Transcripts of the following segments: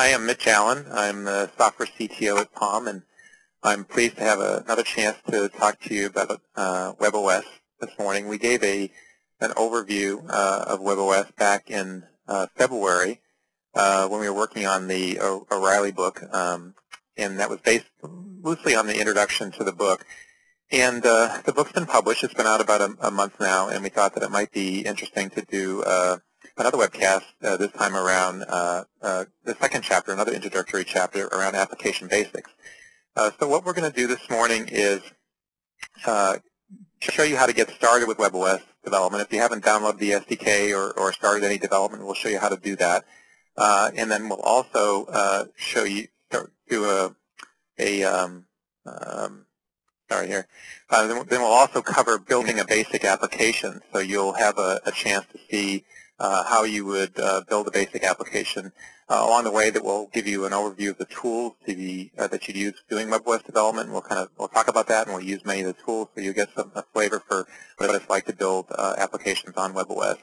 Hi, I'm Mitch Allen. I'm the software CTO at Palm, and I'm pleased to have another chance to talk to you about webOS this morning. We gave an overview of webOS back in February when we were working on the O'Reilly book, and that was based loosely on the introduction to the book. And the book's been published. It's been out about a month now, and we thought that it might be interesting to do another webcast this time around the second chapter, another introductory chapter around application basics. So what we're going to do this morning is show you how to get started with webOS development. If you haven't downloaded the SDK or started any development, we'll show you how to do that. And then we'll also show you, do then we'll also cover building a basic application. So you'll have a chance to see how you would build a basic application. Along the way, that will give you an overview of the tools that you'd use doing webOS development. We'll talk about that, and we'll use many of the tools so you get a flavor for what it's like to build applications on webOS.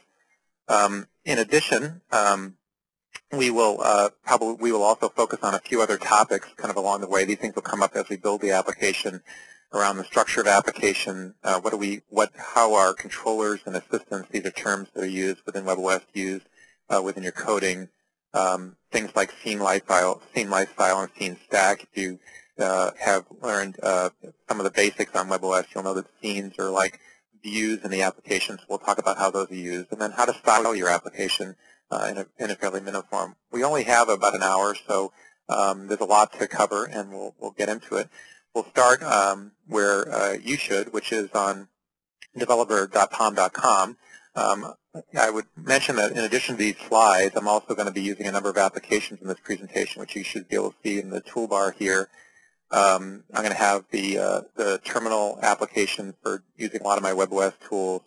In addition, we will also focus on a few other topics kind of along the way. These things will come up as we build the application, around the structure of application, how are controllers and assistants, these are terms that are used within webOS, used within your coding, things like scene lifecycle and scene stack. If you have learned some of the basics on webOS, you'll know that scenes are like views in the application, so we'll talk about how those are used, and then how to style your application in a fairly minimum form. We only have about an hour, so there's a lot to cover, and we'll get into it. We'll start where you should, which is on developer.palm.com. I would mention that in addition to these slides, I'm also going to be using a number of applications in this presentation, which you should be able to see in the toolbar here. I'm going to have the terminal application for using a lot of my webOS tools,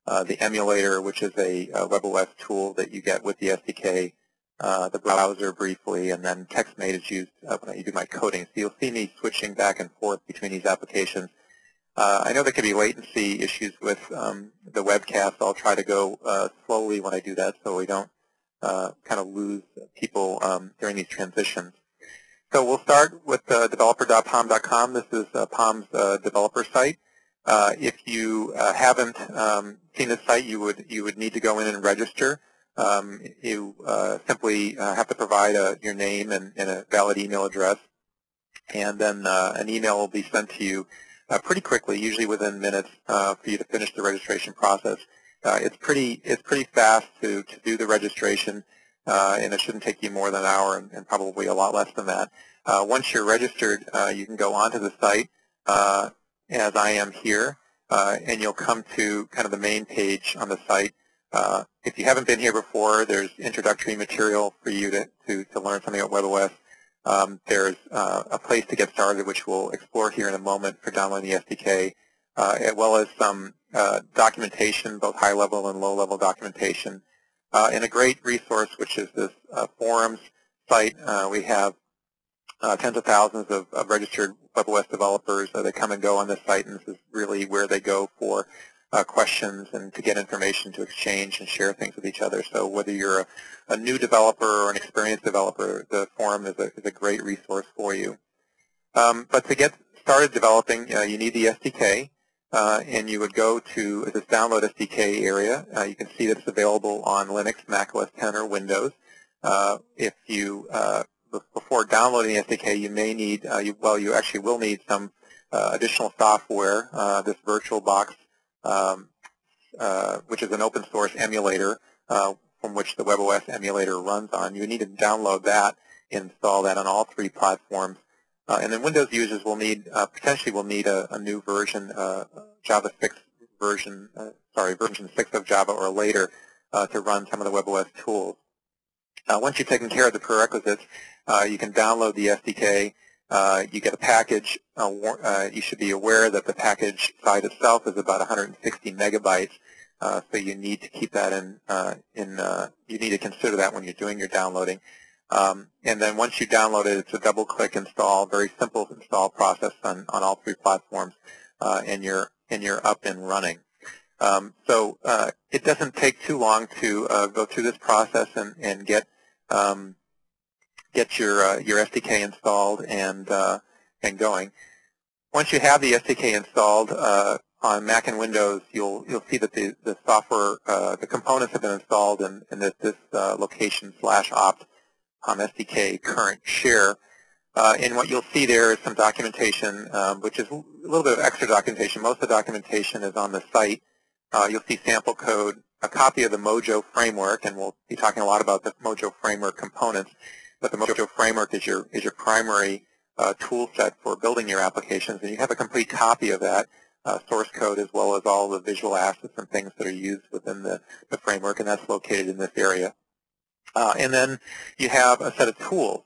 the emulator, which is a webOS tool that you get with the SDK, the browser briefly, and then TextMate is used when I do my coding. So you'll see me switching back and forth between these applications. I know there could be latency issues with the webcast. I'll try to go slowly when I do that so we don't kind of lose people during these transitions. So we'll start with developer.palm.com. This is Palm's developer site. If you haven't seen this site, you would need to go in and register. You simply have to provide your name and a valid email address, and then an email will be sent to you pretty quickly, usually within minutes, for you to finish the registration process. It's pretty fast to do the registration, and it shouldn't take you more than an hour, and probably a lot less than that. Once you're registered, you can go onto the site, as I am here, and you'll come to kind of the main page on the site. If you haven't been here before, there's introductory material for you to learn something about webOS. There's a place to get started, which we'll explore here in a moment for downloading the SDK, as well as some documentation, both high-level and low-level documentation, and a great resource, which is this forums site. We have tens of thousands of registered webOS developers that come and go on this site, and this is really where they go for questions and to get information to exchange and share things with each other. So whether you're a new developer or an experienced developer, the forum is a great resource for you. But to get started developing, you need the SDK, and you would go to this download SDK area. You can see that it's available on Linux, Mac OS X, or Windows. If you before downloading the SDK, you may need, you actually will need some additional software, this VirtualBox, which is an open source emulator from which the webOS emulator runs on. You need to download that, install that on all three platforms. And then Windows users will need, potentially will need a new version, Java 6 version, version 6 of Java or later to run some of the webOS tools. Once you've taken care of the prerequisites, you can download the SDK. You get a package. You should be aware that the package size itself is about 160 megabytes, so you need to keep that you need to consider that when you're doing your downloading. And then once you download it, it's a double-click install, very simple install process on all three platforms, and you're up and running. So it doesn't take too long to go through this process and get get your SDK installed and going. Once you have the SDK installed on Mac and Windows, you'll see that the software, the components have been installed in this location /opt SDK current share. And what you'll see there is some documentation, which is a little bit of extra documentation. Most of the documentation is on the site. You'll see sample code, a copy of the Mojo framework, and we'll be talking a lot about the Mojo framework components. But the Mojo framework is your primary tool set for building your applications, and you have a complete copy of that source code as well as all the visual assets and things that are used within the framework, and that's located in this area. And then you have a set of tools.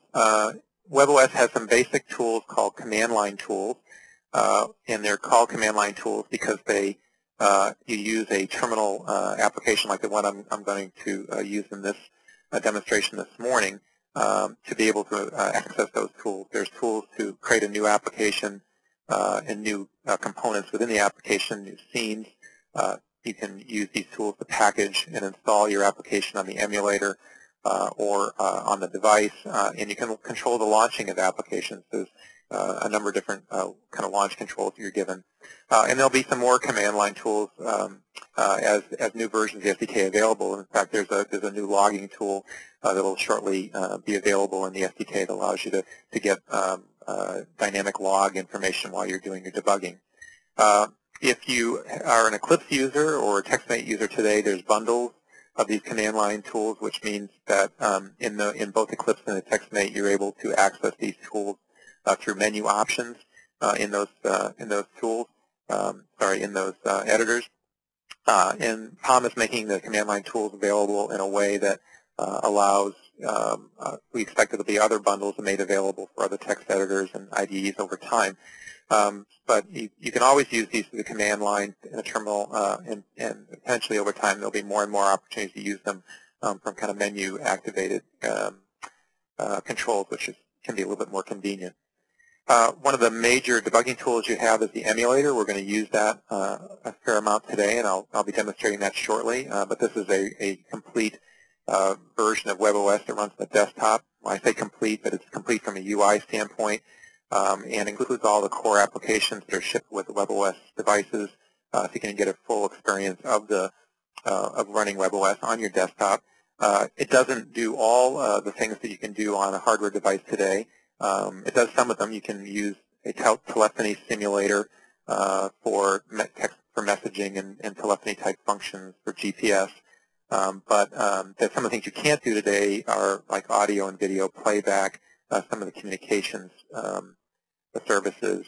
webOS has some basic tools called command line tools, and they're called command line tools because they you use a terminal application like the one I'm going to use in this demonstration this morning to be able to access those tools. There's tools to create a new application and new components within the application, new scenes. You can use these tools to package and install your application on the emulator or on the device, and you can control the launching of applications. There's a number of different kind of launch controls you're given. And there'll be some more command line tools as new versions of the SDK available. In fact, there's a new logging tool that will shortly be available in the SDK that allows you to get dynamic log information while you're doing your debugging. If you are an Eclipse user or a TextMate user today, there's bundles of these command line tools, which means that in both Eclipse and the TextMate, you're able to access these tools through menu options in those tools. In those editors. And Palm is making the command line tools available in a way that allows. We expect there will be other bundles made available for other text editors and IDEs over time. But you can always use these through the command line in a terminal, and potentially over time there'll be more and more opportunities to use them from kind of menu activated controls, which can be a little bit more convenient. One of the major debugging tools you have is the emulator. We're going to use that a fair amount today, and I'll be demonstrating that shortly. But this is a complete version of webOS that runs on the desktop. When I say complete, but it's complete from a UI standpoint, and includes all the core applications that are shipped with the webOS devices, so you can get a full experience of running webOS on your desktop. It doesn't do all the things that you can do on a hardware device today. It does some of them. You can use a telephony simulator for messaging and telephony type functions for GPS. But some of the things you can't do today are like audio and video playback, some of the communications, the services,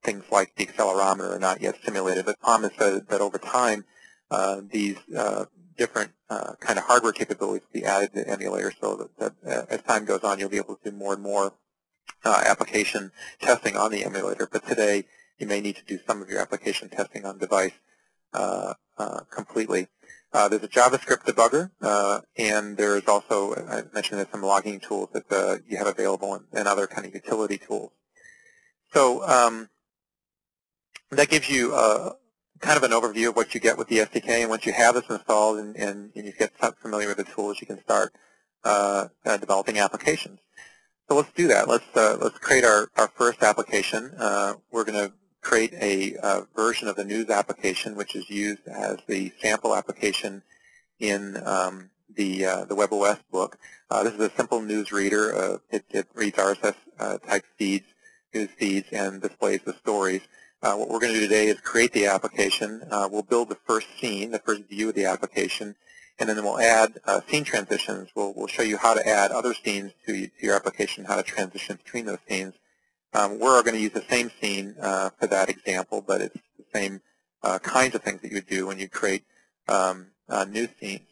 things like the accelerometer are not yet simulated. But Palm has said that over time, these different kind of hardware capabilities will be added to the emulator, so that as time goes on, you'll be able to do more and more application testing on the emulator. But today, you may need to do some of your application testing on device completely. There's a JavaScript debugger, and there's also, I mentioned there's some logging tools that you have available and other kind of utility tools. So that gives you kind of an overview of what you get with the SDK, and once you have this installed and you get familiar with the tools, you can start developing applications. So let's do that. Let's create our first application. We're going to create a version of the news application, which is used as the sample application in the webOS book. This is a simple news reader. It reads RSS type feeds, news feeds, and displays the stories. What we're going to do today is create the application. We'll build the first scene, the first view of the application, and then we'll add scene transitions. We'll show you how to add other scenes to your application, how to transition between those scenes. We're going to use the same scene for that example, but it's the same kinds of things that you would do when you create new scenes.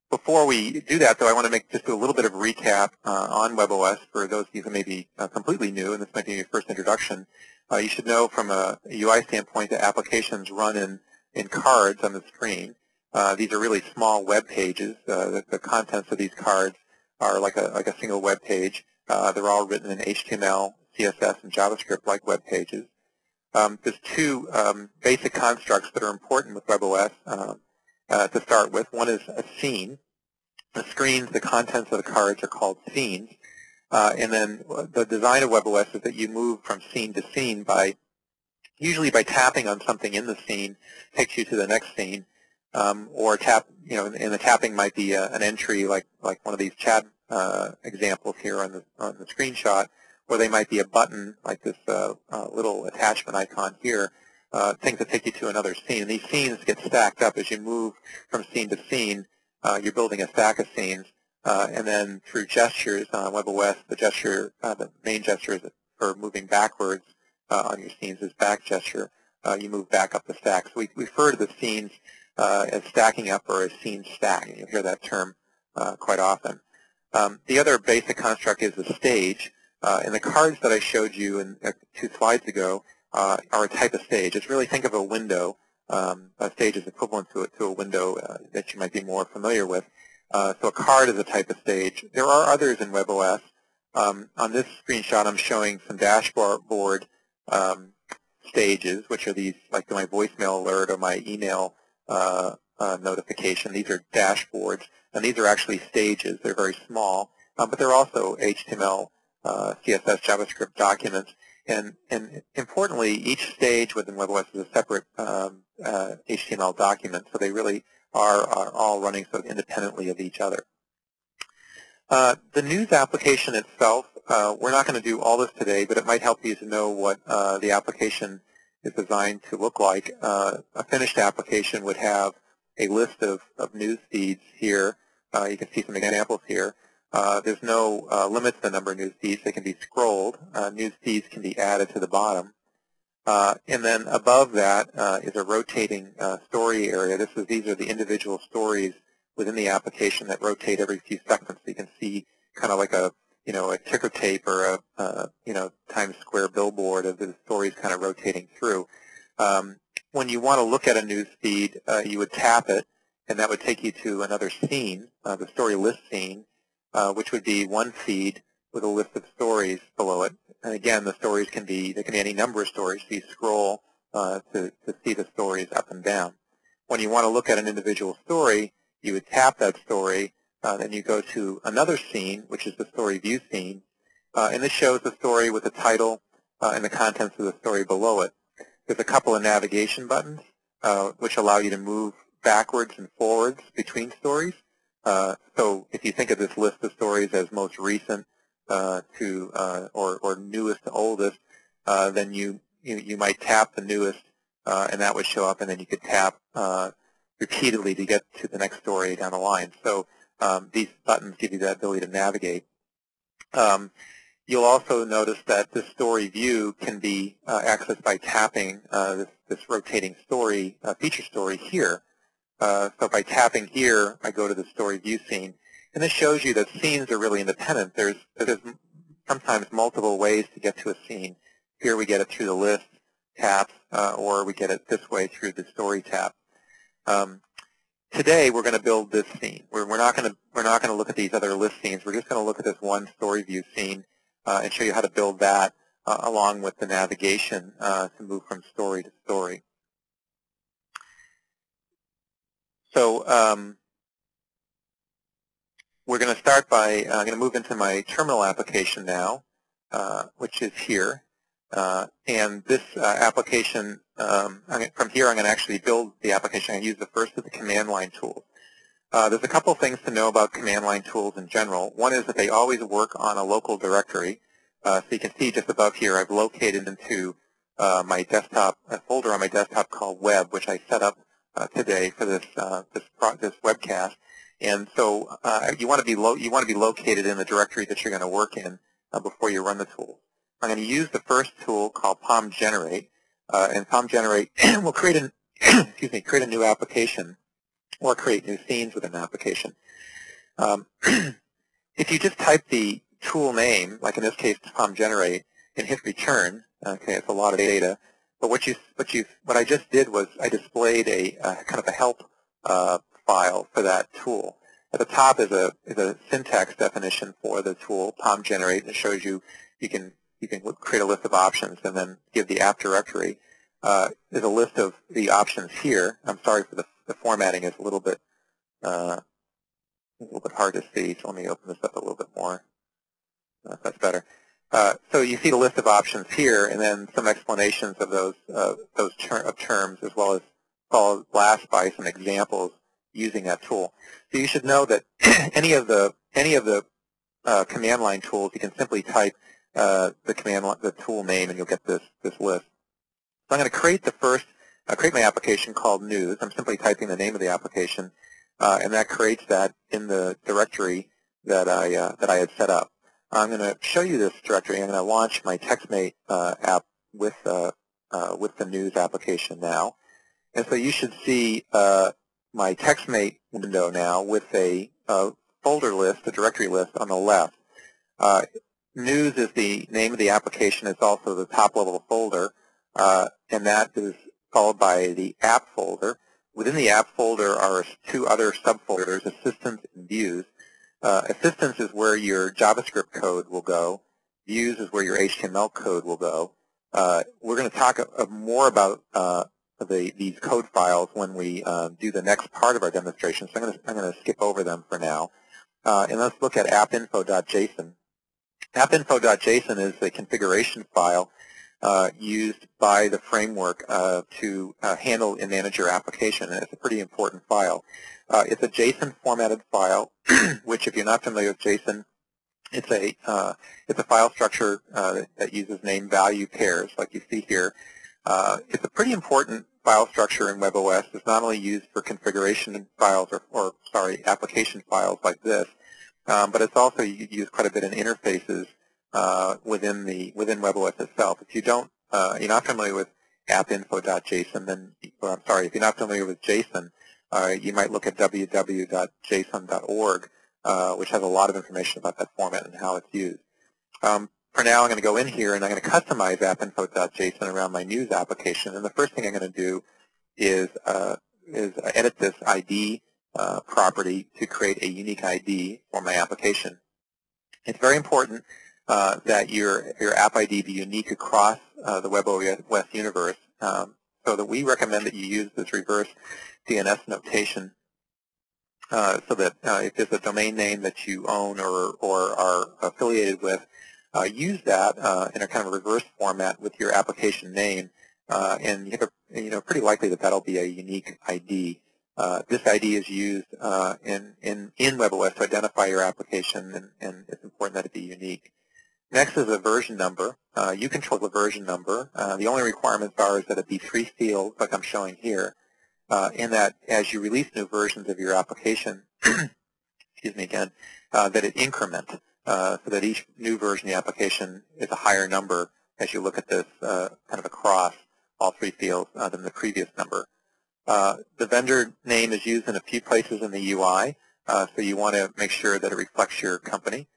Before we do that, though, I want to do a little bit of a recap on webOS for those of you who may be completely new, and this might be your first introduction. You should know from a UI standpoint that applications run in cards on the screen. These are really small web pages. The contents of these cards are like a single web page. They're all written in HTML, CSS, and JavaScript like web pages. There's two basic constructs that are important with webOS. To start with. One is a scene. The screens, the contents of the cards are called scenes. And then the design of webOS is that you move from scene to scene usually by tapping on something in the scene, takes you to the next scene, or and the tapping might be an entry like one of these chat examples here on the screenshot, or they might be a button like this little attachment icon here, things that take you to another scene. And these scenes get stacked up as you move from scene to scene. You're building a stack of scenes, and then through gestures on WebOS, the main gesture is for moving backwards on your scenes is back gesture. You move back up the stack. So we refer to the scenes as stacking up or as scene stack. You'll hear that term quite often. The other basic construct is the stage. And the cards that I showed you 2 slides ago are a type of stage. It's really, think of a window. A stage is equivalent to a window that you might be more familiar with. So a card is a type of stage. There are others in WebOS. On this screenshot, I'm showing some dashboard stages, which are these, like my voicemail alert or my email notification. These are dashboards, and these are actually stages. They're very small, but they're also HTML, CSS, JavaScript documents. And importantly, each stage within WebOS is a separate HTML document, so they really are all running sort of independently of each other. The news application itself, we're not going to do all this today, but it might help you to know what the application is designed to look like. A finished application would have a list of news feeds here. You can see some examples here. There's no limit to the number of news feeds. They can be scrolled. News feeds can be added to the bottom. And then above that is a rotating story area. These are the individual stories within the application that rotate every few seconds. So you can see kind of like a ticker tape or a Times Square billboard of the stories kind of rotating through. When you want to look at a news feed, you would tap it, and that would take you to another scene, the story list scene, which would be one feed with a list of stories below it. And again, the stories can be any number of stories. So you scroll to see the stories up and down. When you want to look at an individual story, you would tap that story, then you go to another scene, which is the story view scene, and this shows the story with the title and the contents of the story below it. There's a couple of navigation buttons, which allow you to move backwards and forwards between stories. So if you think of this list of stories as most recent or newest to oldest, then you might tap the newest, and that would show up, and then you could tap repeatedly to get to the next story down the line. So these buttons give you that ability to navigate. You'll also notice that the story view can be accessed by tapping this rotating story, feature story here. So by tapping here, I go to the story view scene. And this shows you that scenes are really independent. There's sometimes multiple ways to get to a scene. Here we get it through the list taps, or we get it this way through the story tap. Today we're going to build this scene. We're not going to look at these other list scenes. We're just going to look at this one story view scene and show you how to build that along with the navigation to move from story to story. So we're going to start by, I'm going to move into my terminal application now, which is here. And this application, from here I'm going to actually build the application. I'm going to use the first of the command line tools. There's a couple things to know about command line tools in general. One is that they always work on a local directory. So you can see just above here I've located into my desktop, a folder on my desktop called Web, which I set up today for this webcast. And so you want to be located in the directory that you're going to work in before you run the tool. I'm going to use the first tool called POM-Generate, and POM-Generate will create a new application or create new scenes with an application. If you just type the tool name, like in this case POM-Generate, and hit return, okay, it's a lot of data. But what I just did was I displayed a kind of a help file for that tool. At the top is a syntax definition for the tool POM-Generate, and it shows you can create a list of options and then give the app directory. There's a list of the options here. I'm sorry for the formatting is a little bit a little bit hard to see, so let me open this up a little bit more. That's better. So you see the list of options here, and then some explanations of those terms, as well as followed last by some examples using that tool. So you should know that any of the command line tools, you can simply type the tool name, and you'll get this list. So I'm going to create create my application called News. I'm simply typing the name of the application, and that creates that in the directory that I had set up. I'm going to show you this directory. I'm going to launch my TextMate app with the News application now. And so you should see my TextMate window now with a folder list, a directory list on the left. News is the name of the application. It's also the top level folder, and that is followed by the app folder. Within the app folder are two other subfolders, Assistance and Views. Assistance is where your JavaScript code will go. Views is where your HTML code will go. We're going to talk more about these code files when we do the next part of our demonstration, so I'm going to skip over them for now. And let's look at appinfo.json. Appinfo.json is a configuration file used by the framework to handle and manage your application, and it's a pretty important file. It's a JSON formatted file, which, if you're not familiar with JSON, it's a file structure that uses name-value pairs, like you see here. It's a pretty important file structure in webOS. It's not only used for configuration files or application files like this, but it's also used quite a bit in interfaces within webOS itself. If you're not familiar with appinfo.json, then, if you're not familiar with JSON, you might look at www.json.org, which has a lot of information about that format and how it's used. For now, I'm going to go in here and I'm going to customize appinfo.json around my News application. And the first thing I'm going to do is edit this ID property to create a unique ID for my application. It's very important that your app ID be unique across the webOS universe, so that we recommend that you use this reverse DNS notation, so that if there's a domain name that you own or are affiliated with, use that in a kind of a reverse format with your application name, and you have pretty likely that that'll be a unique ID. This ID is used in webOS to identify your application, and it's important that it be unique. Next is a version number. You control the version number. The only requirements is that it be 3 fields, like I'm showing here, and that as you release new versions of your application, excuse me again, that it increment, so that each new version of the application is a higher number as you look at this kind of across all 3 fields than the previous number. The vendor name is used in a few places in the UI, so you want to make sure that it reflects your company.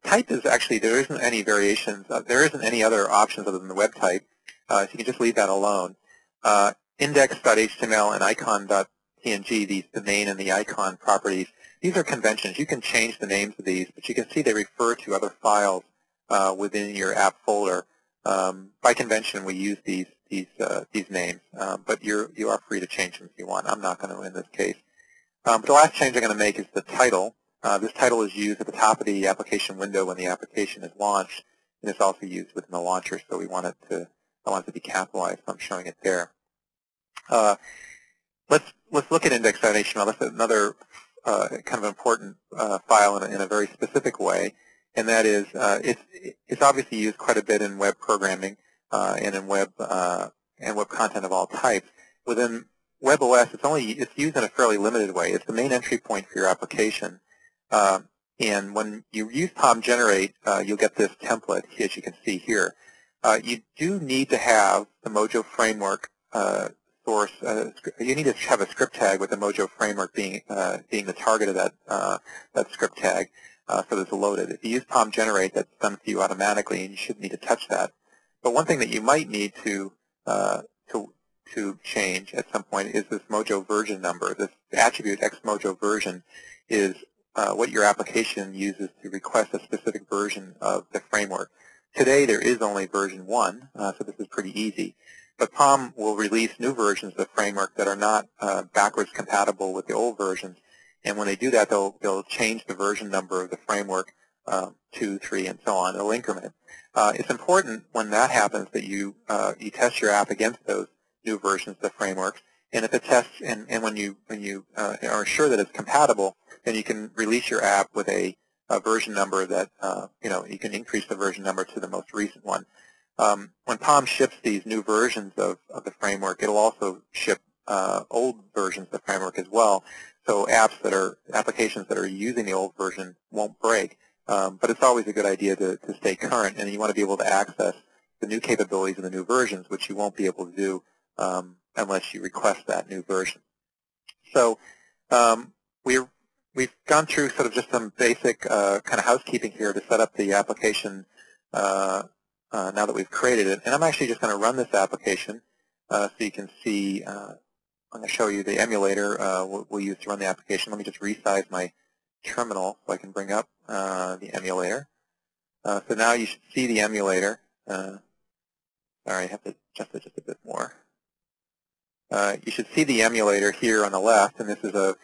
Type is actually, there isn't any variations. There isn't any other options other than the web type, so you can just leave that alone. Index.html and icon.png, the main and the icon properties, these are conventions. You can change the names of these, but you can see they refer to other files within your app folder. By convention, we use these names, but you are free to change them if you want. I'm not going to in this case. But the last change I'm going to make is the title. This title is used at the top of the application window when the application is launched, and it's also used within the launcher, so I want it to be capitalized, so I'm showing it there. Let's look at index.html. That's another kind of important file in a very specific way, and that is it's obviously used quite a bit in web programming and in web content of all types. Within webOS, it's used in a fairly limited way. It's the main entry point for your application. And when you use POM Generate, you'll get this template, as you can see here. You do need to have the Mojo framework source. You need to have a script tag with the Mojo framework being the target of that script tag, so that it's loaded. If you use POM Generate, that's done for you automatically, and you shouldn't need to touch that. But one thing that you might need to change at some point is this Mojo version number. This attribute xMojo version is what your application uses to request a specific version of the framework. Today there is only version 1, so this is pretty easy. But POM will release new versions of the framework that are not backwards compatible with the old versions, And when they do that, they'll change the version number of the framework 2, 3, and so on. It'll increment. It's important when that happens that you test your app against those new versions of the frameworks. And if it tests, and when you are sure that it's compatible, then you can release your app with a version number that you can increase the version number to the most recent one. When POM ships these new versions of the framework, it'll also ship old versions of the framework as well. So applications that are using the old version won't break. But it's always a good idea to stay current, and you want to be able to access the new capabilities of the new versions, which you won't be able to do unless you request that new version. So we've gone through sort of just some basic kind of housekeeping here to set up the application now that we've created it. And I'm actually just going to run this application so you can see. I'm going to show you the emulator we'll use to run the application. Let me just resize my terminal so I can bring up the emulator. So now you should see the emulator. Sorry, I have to adjust it just a bit more. You should see the emulator here on the left, and this is a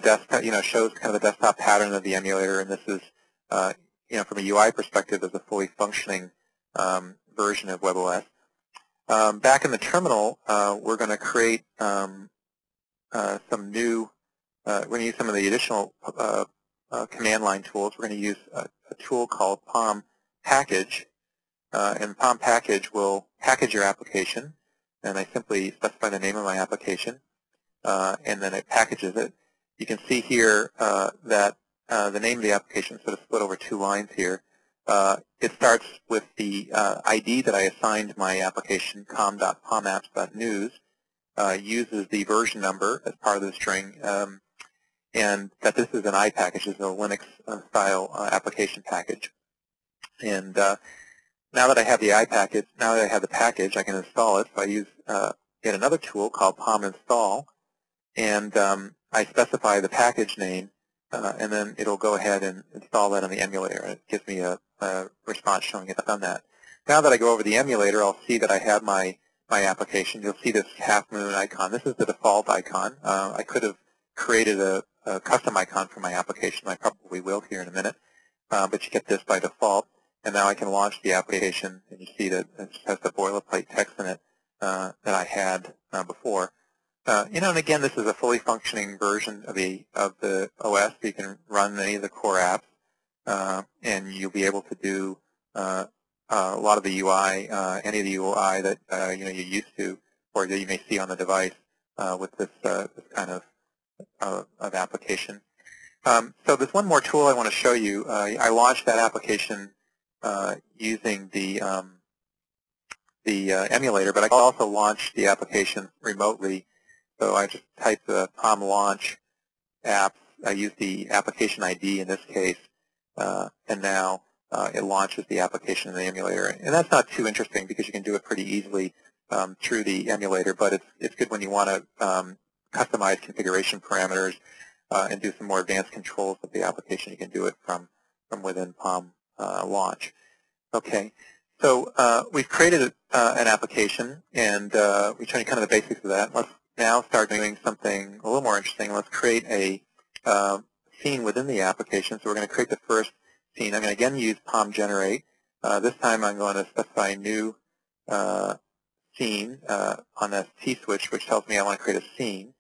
desktop, shows kind of the desktop pattern of the emulator, and this is, from a UI perspective, is a fully functioning version of webOS. Back in the terminal, we're going to create some new, we're going to use some of the additional command line tools. We're going to use a tool called POM package, and POM package will package your application, and I simply specify the name of my application, and then it packages it. You can see here that the name of the application is sort of split over 2 lines here. It starts with the ID that I assigned my application, com.pomapps.news, uses the version number as part of the string, and that this is an I package, this is a Linux-style application package. And now that I have the I package, now that I have the package, I can install it. So I use yet another tool called POM install, and I specify the package name, and then it'll go ahead and install that on the emulator. And it gives me a response showing it's done that. Now that I go over the emulator, I'll see that I have my application. You'll see this half moon icon. This is the default icon. I could have created a custom icon for my application. I probably will here in a minute, but you get this by default. And now I can launch the application, and you see that it has the boilerplate text in it that I had before. And again, this is a fully functioning version of the OS. You can run any of the core apps, and you'll be able to do a lot of the UI, any of the UI that you're used to, or that you may see on the device with this kind of application. So there's one more tool I want to show you. I launched that application using the emulator, but I also launched the application remotely. So I just typed the POM launch apps. I used the application ID in this case, and now it launches the application in the emulator. And that's not too interesting because you can do it pretty easily through the emulator, but it's good when you want to customize configuration parameters and do some more advanced controls of the application. You can do it from within POM launch. Okay, so we've created an application, and we've shown you kind of the basics of that. Let's now start doing something a little more interesting. Let's create a scene within the application. So we're going to create the first scene. I'm going to again use POM generate. This time I'm going to specify a new scene on the T-switch, which tells me I want to create a scene.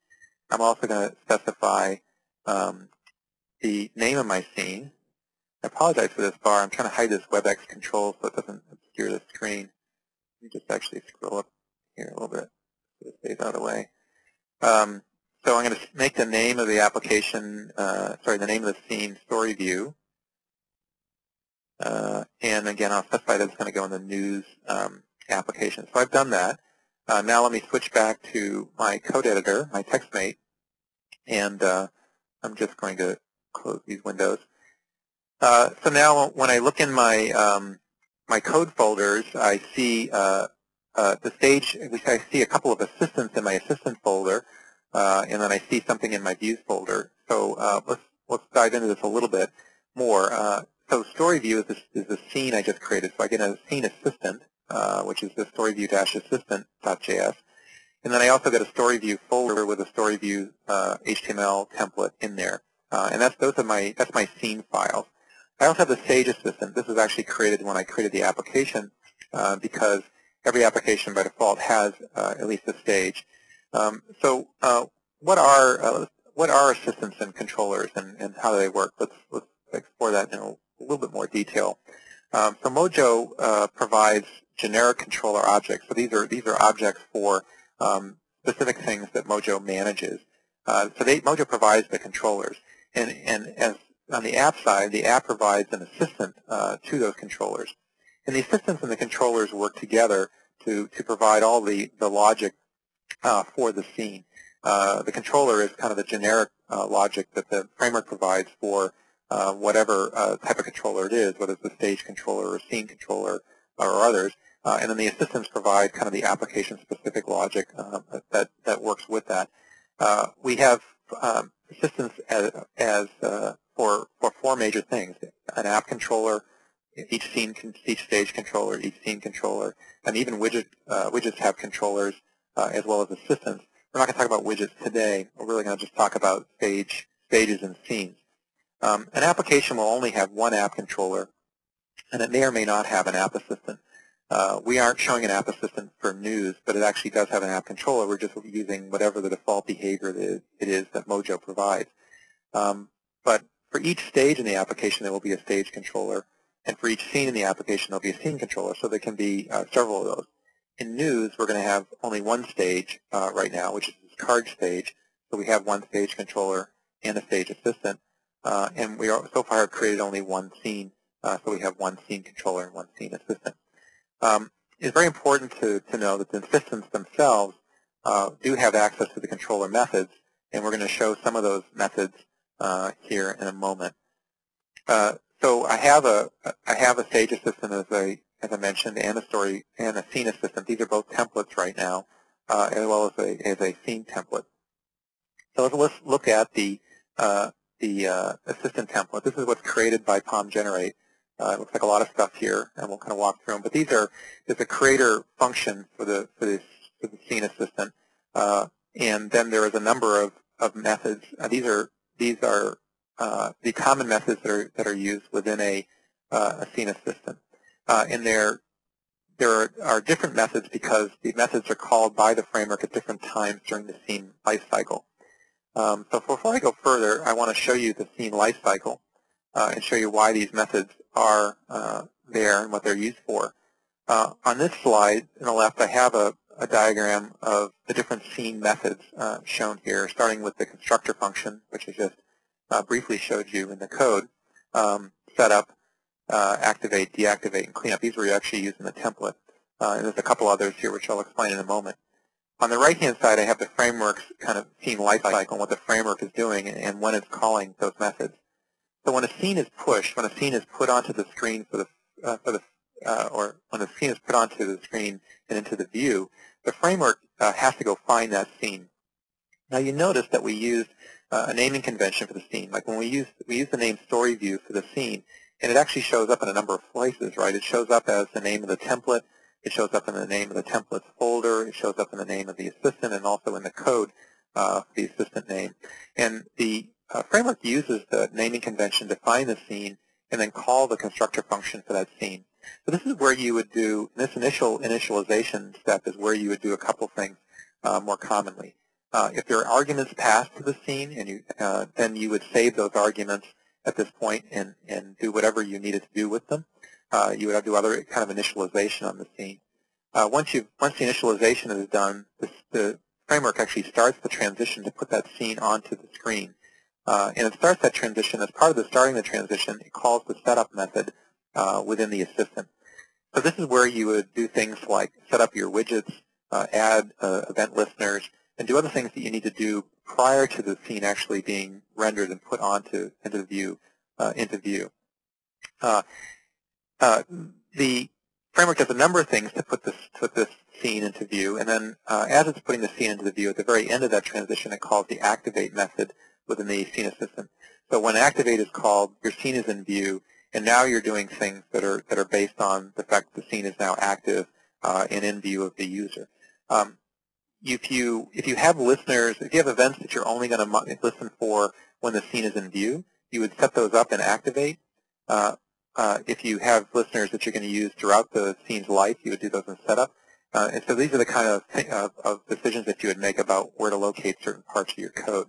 I'm also going to specify the name of my scene. I apologize for this bar. I'm trying to hide this WebEx control so it doesn't obscure the screen. Let me just actually scroll up here a little bit so it stays out of the way. So I'm going to make the name of the application, the name of the scene story view. And again, I'll specify that it's going to go in the news application. So I've done that. Now let me switch back to my code editor, my TextMate, and I'm just going to close these windows. So now when I look in my my code folders, I see the stage, at least I see a couple of assistants in my assistant folder, and then I see something in my views folder. So let's dive into this a little bit more. So story view is the scene I just created. So I get a scene assistant, which is the storyview-assistant.js. And then I also get a story view folder with a story view HTML template in there. and that's my scene files. I also have the Sage Assistant. This was actually created when I created the application because every application by default has at least a stage. So what are assistants and controllers, and how do they work? Let's explore that in a little bit more detail. So Mojo provides generic controller objects. So these are objects for specific things that Mojo manages. Mojo provides the controllers, and as on the app side, the app provides an assistant to those controllers. And the assistants and the controllers work together to provide all the logic for the scene. The controller is kind of the generic logic that the framework provides for whatever type of controller it is, whether it's a stage controller or a scene controller or others. And then the assistants provide kind of the application-specific logic that works with that. We have assistants as for four major things: an app controller, each stage controller, each scene controller, and even widgets have controllers as well as assistants. We're not going to talk about widgets today. We're really going to just talk about stages and scenes. An application will only have one app controller, and it may or may not have an app assistant. We aren't showing an app assistant for news, but it actually does have an app controller. We're just using whatever the default behavior it is that Mojo provides. But for each stage in the application, there will be a stage controller, and for each scene in the application, there will be a scene controller, so there can be several of those. In news, we're going to have only one stage right now, which is this card stage, so we have one stage controller and a stage assistant, and we are so far created only one scene, so we have one scene controller and one scene assistant. It's very important to know that the assistants themselves do have access to the controller methods, and we're going to show some of those methods here in a moment. So I have a stage assistant, as I mentioned, and a scene assistant. These are both templates right now, as well as a scene template. So let's look at the assistant template. This is what's created by Palm Generate. It looks like a lot of stuff here, and we'll kind of walk through them. But there's a creator function for the scene assistant, and then there is a number of methods. These are the common methods that are used within a scene assistant, and there are different methods because the methods are called by the framework at different times during the scene lifecycle. So before I go further, I want to show you the scene lifecycle and show you why these methods are there and what they're used for. On this slide, on the left, I have a diagram of the different scene methods shown here, starting with the constructor function, which I just briefly showed you in the code: setup, activate, deactivate, and cleanup. These were actually used in the template. And there's a couple others here, which I'll explain in a moment. On the right-hand side, I have the framework's kind of scene lifecycle and what the framework is doing and when it's calling those methods. So when a scene is pushed, when a scene is put onto the screen or when a scene is put onto the screen and into the view, the framework has to go find that scene. Now you notice that we used a naming convention for the scene. Like when we use the name story view for the scene, and it actually shows up in a number of places, right? It shows up as the name of the template. It shows up in the name of the template's folder. It shows up in the name of the assistant, and also in the code for the assistant name. And the framework uses the naming convention to find the scene and then call the constructor function for that scene. So this is where you would do, this initial initialization step is where you would do a couple things more commonly. If there are arguments passed to the scene, and then you would save those arguments at this point and do whatever you needed to do with them. You would have to do other kind of initialization on the scene. Once the initialization is done, the framework actually starts the transition to put that scene onto the screen. And it starts that transition. As part of the starting the transition, it calls the setup method within the assistant. So this is where you would do things like set up your widgets, add event listeners, and do other things that you need to do prior to the scene actually being rendered and put into view. The framework does a number of things to put this scene into view, and then as it's putting the scene into the view, at the very end of that transition, it calls the activate method within the scene assistant. So when activate is called, your scene is in view, and now you're doing things that are based on the fact that the scene is now active and in view of the user. If you have listeners, if you have events that you're only going to listen for when the scene is in view. You would set those up in Activate. If you have listeners that you're going to use throughout the scene's life, you would do those in Setup. And so these are the kind of decisions that you would make about where to locate certain parts of your code.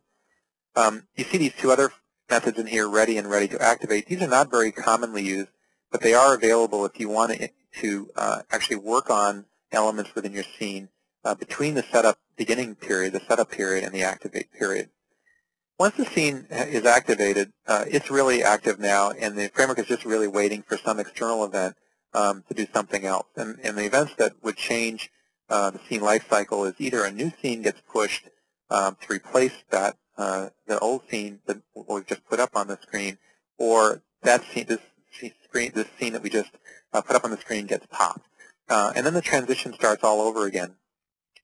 You see these two other methods in here, ready and ready to activate. These are not very commonly used, but they are available if you want to actually work on elements within your scene between the setup beginning period, the setup period, and the activate period. Once the scene is activated, it's really active now, and the framework is just really waiting for some external event to do something else. And the events that would change the scene lifecycle is either a new scene gets pushed to replace that the old scene that we've just put up on the screen, or that scene, this scene that we just put up on the screen gets popped. And then the transition starts all over again.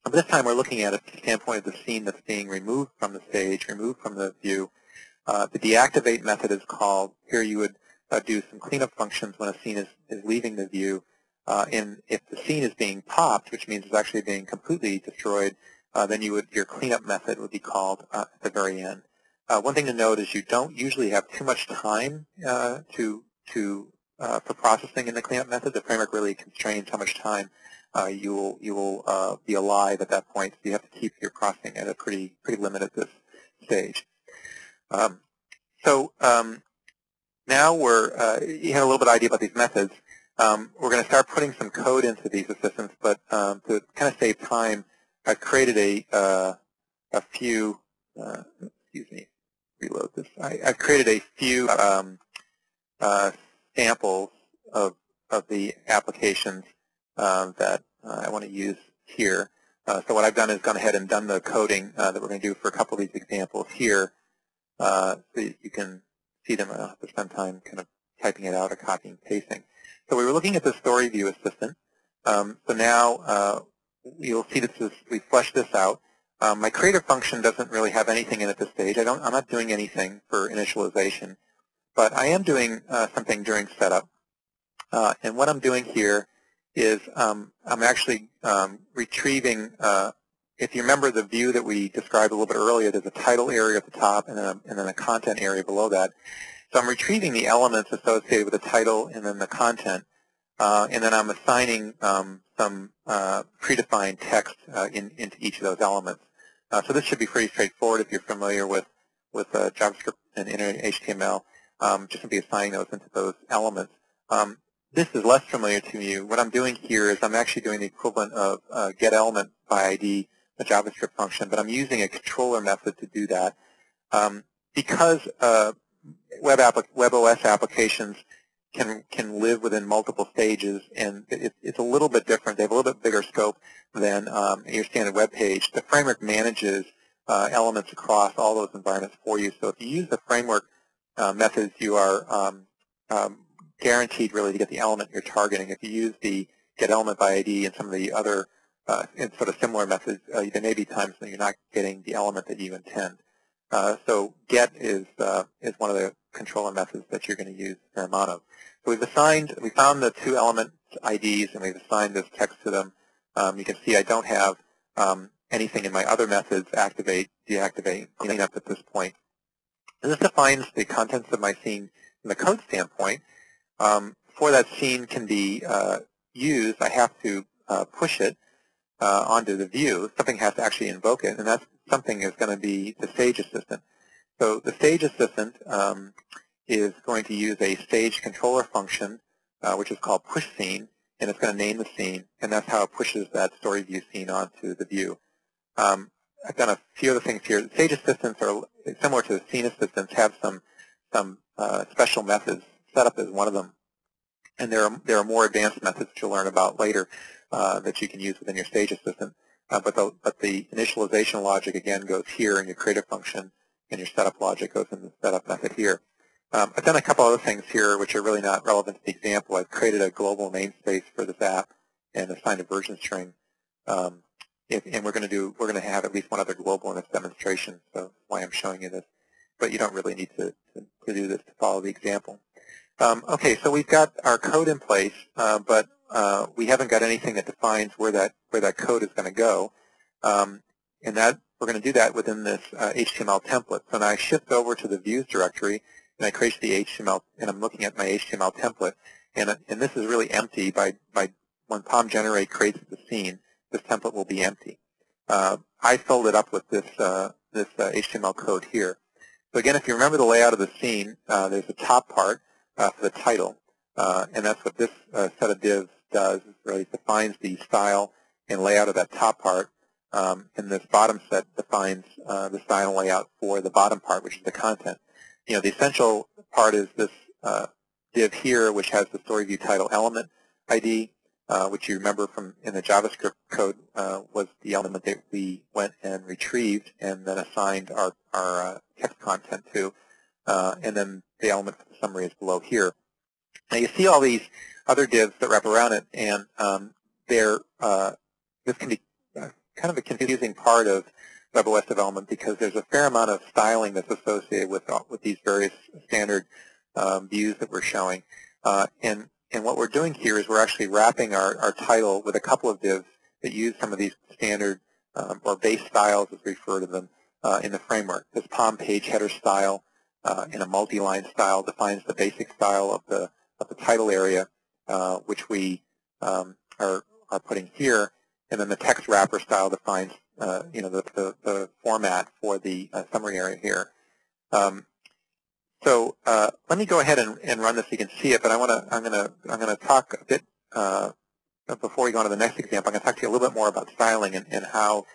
But this time we're looking at it from the standpoint of the scene that's being removed from the stage, removed from the view. The deactivate method is called. Here you would do some cleanup functions when a scene is leaving the view. And if the scene is being popped, which means it's actually being completely destroyed, then your cleanup method would be called at the very end. One thing to note is you don't usually have too much time for processing in the cleanup method. The framework really constrains how much time you will be alive at that point. So you have to keep your processing at a pretty limit at this stage. Now you have a little bit of idea about these methods. We're going to start putting some code into these assistants, but to kind of save time, I've created a few. Excuse me. Reload this. I've created a few samples of the applications that I want to use here. So what I've done is gone ahead and done the coding that we're going to do for a couple of these examples here, so you can see them. I don't have to spend time kind of typing it out or copying and pasting. So we were looking at the story view assistant. So now you'll see that we fleshed this out. My creator function doesn't really have anything in at this stage. I'm not doing anything for initialization, but I am doing something during setup. And what I'm doing here is I'm actually retrieving, if you remember the view that we described a little bit earlier, there's a title area at the top and then a content area below that. So I'm retrieving the elements associated with the title and then the content, and then I'm assigning some predefined text into each of those elements. So this should be pretty straightforward if you're familiar with JavaScript and Internet HTML, just simply assigning those into those elements. This is less familiar to you. What I'm doing here is I'm actually doing the equivalent of getElement by ID, a JavaScript function, but I'm using a controller method to do that. Because webOS applications can live within multiple stages, and it's a little bit different. They have a little bit bigger scope than your standard web page. The framework manages elements across all those environments for you. So if you use the framework methods, you are guaranteed really to get the element you're targeting. If you use the getElement by ID and some of the other and sort of similar methods, there may be times when you're not getting the element that you intend. So get is one of the controller methods that you're going to use a fair amount of. So we found the two element IDs and we've assigned this text to them. You can see I don't have anything in my other methods, activate, deactivate, clean up at this point. And this defines the contents of my scene from the code standpoint. Before that scene can be used, I have to push it onto the view. Something has to actually invoke it, and that something is going to be the stage assistant. So the stage assistant is going to use a stage controller function, which is called pushScene, and it's going to name the scene, and that's how it pushes that story view scene onto the view. I've done a few other things here. The stage assistants are similar to the scene assistants, have some special methods. Setup is one of them, and there are more advanced methods that you'll learn about later that you can use within your stage assistant. But the initialization logic again goes here in your creator function, and your setup logic goes in the setup method here. I've done a couple other things here which are really not relevant to the example. I've created a global namespace for this app and assigned a version string. And we're going to have at least one other global in this demonstration, so that's why I'm showing you this. But you don't really need to do this to follow the example. Okay, so we've got our code in place, but we haven't got anything that defines where that code is going to go. and that we're going to do that within this HTML template. So now I shift over to the views directory, and I create the HTML, and I'm looking at my HTML template. And this is really empty. By when POM Generate creates the scene, this template will be empty. I filled it up with this HTML code here. So again, if you remember the layout of the scene, there's a top part for the title, and that's what this set of divs does. It really defines the style and layout of that top part, and this bottom set defines the style and layout for the bottom part, which is the content. You know, the essential part is this div here, which has the story view title element ID, which you remember from in the JavaScript code was the element that we went and retrieved and then assigned our text content to, and then the element for the summary is below here. Now you see all these other divs that wrap around it, and this can be kind of a confusing part of webOS development because there's a fair amount of styling that's associated with these various standard views that we're showing. And what we're doing here is we're actually wrapping our title with a couple of divs that use some of these standard or base styles, as we refer to them, in the framework. This POM page header style in a multi-line style defines the basic style of the title area, which we are putting here, and then the text wrapper style defines the format for the summary area here. So let me go ahead and run this so you can see it. But I'm gonna talk a bit before we go on to the next example. I'm going to talk to you a little bit more about styling and how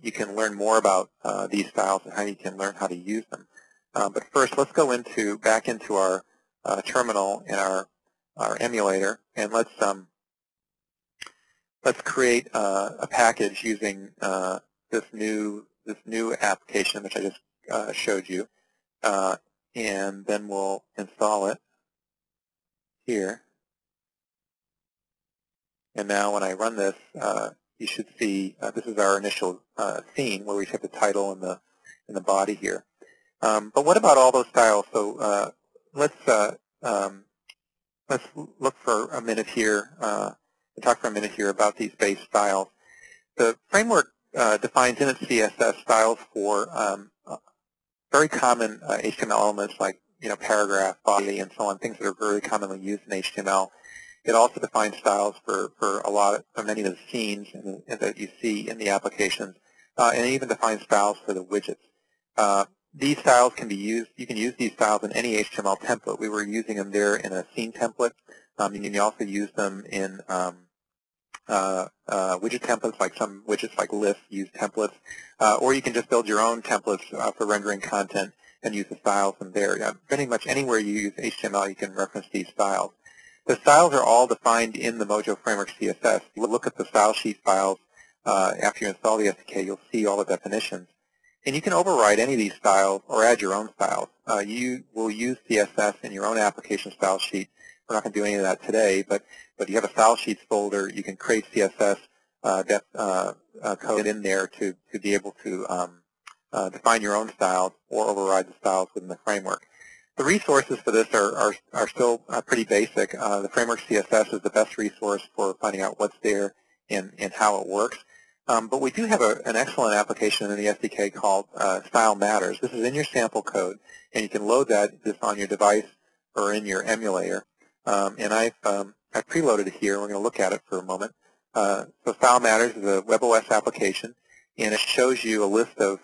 you can learn more about these styles and how you can learn how to use them. But first, let's go back into our terminal and our emulator, and let's create a package using this new application which I just showed you. And then we'll install it here. And now when I run this, you should see this is our initial scene where we have the title and the body here. But what about all those styles? So let's look for a minute here and talk for a minute here about these base styles. The framework defines in its CSS styles for very common HTML elements like paragraph, body, and so on, things that are very commonly used in HTML. It also defines styles for many of the scenes that you see in the applications, and it even defines styles for the widgets. These styles can be used. You can use these styles in any HTML template. We were using them there in a scene template. You can also use them in widget templates, like some widgets like lists use templates, or you can just build your own templates for rendering content and use the styles in there. Pretty much anywhere you use HTML, you can reference these styles. The styles are all defined in the Mojo Framework CSS. If you look at the style sheet files after you install the SDK, you'll see all the definitions. And you can override any of these styles or add your own styles. You will use CSS in your own application style sheet. We're not going to do any of that today, but you have a style sheets folder. You can create CSS code in there to be able to define your own styles or override the styles within the framework. The resources for this are still pretty basic. The framework CSS is the best resource for finding out what's there and how it works. But we do have an excellent application in the SDK called Style Matters. This is in your sample code, and you can load this on your device or in your emulator. And I've preloaded it here. We're going to look at it for a moment. So Style Matters is a webOS application, and it shows you a list of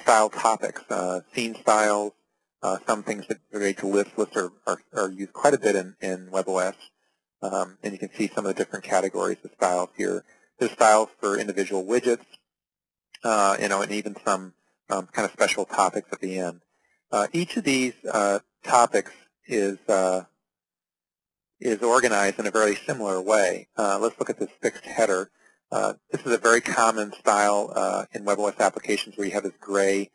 style topics, scene styles, some things that relate to lists. Lists are used quite a bit in webOS, and you can see some of the different categories of styles here. There's styles for individual widgets, and even some kind of special topics at the end. Each of these topics is organized in a very similar way. Let's look at this fixed header. This is a very common style in webOS applications where you have this gray